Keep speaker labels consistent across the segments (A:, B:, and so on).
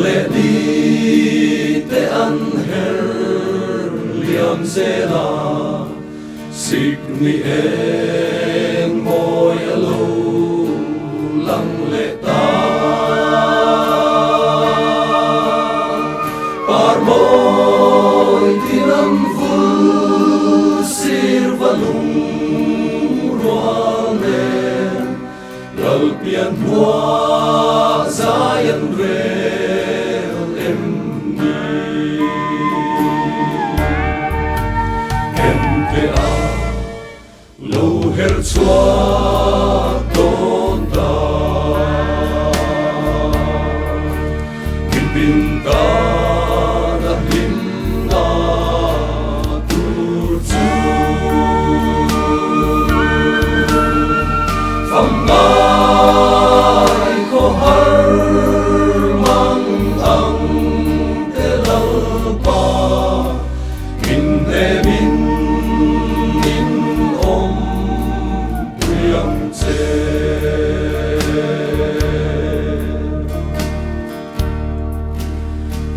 A: lệ đi te an her liam zela sig ni en moi alo lang lệ ta par moi tinam vul sir valung ruanen galpian hua zayan rel em ni em te a lo her chua ton ta bin ta na him na tur chu pham mai ko har mang ang te lau pa min ne min om priang che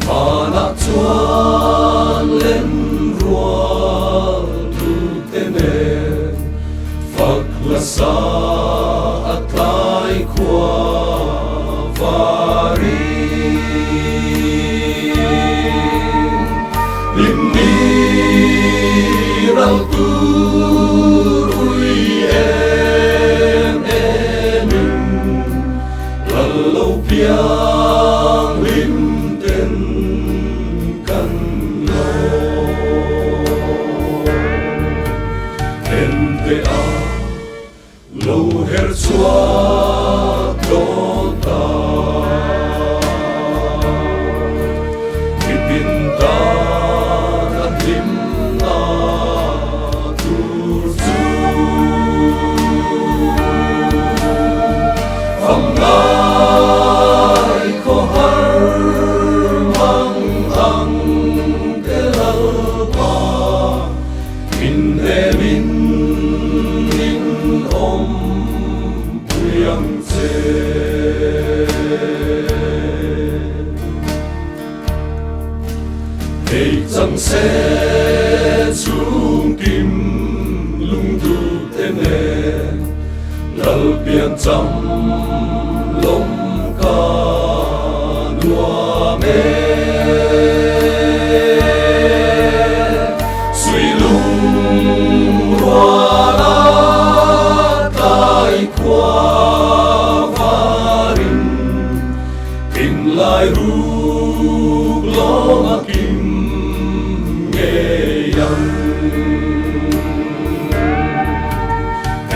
A: mana chuan len rual tu te ne phak la sa atlai kwa vari lim ni rau tu ui em lo piang lim ten kan lo en te a lo her chua ton ta bin ta na lim na tur chu pham mai ko har mang ang te lau pa min ne min om priang che hey chang se chung kim lung tu te ne lal pian cham lom ka nua me suy lung hoa la tai qua varin kim lai ru lo ma kim nghe yang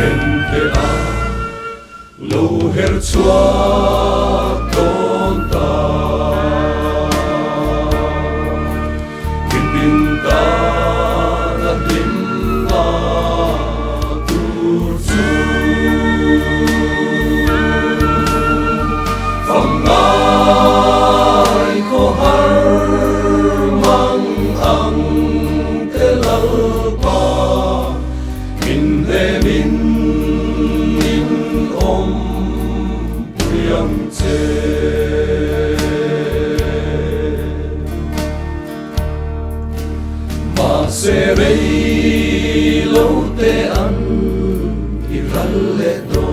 A: en te a lo her chua ton ta bin ta na lim na tur chu pham mai ko har mang ang te lau pa min ne min om priang che ma se rei lo te an i ral le do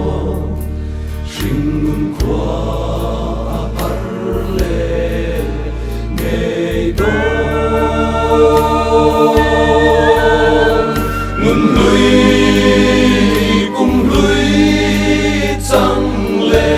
A: shin kwa parle nei do ngun lui kum lui chang le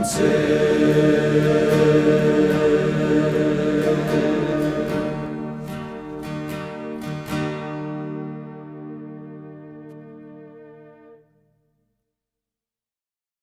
A: se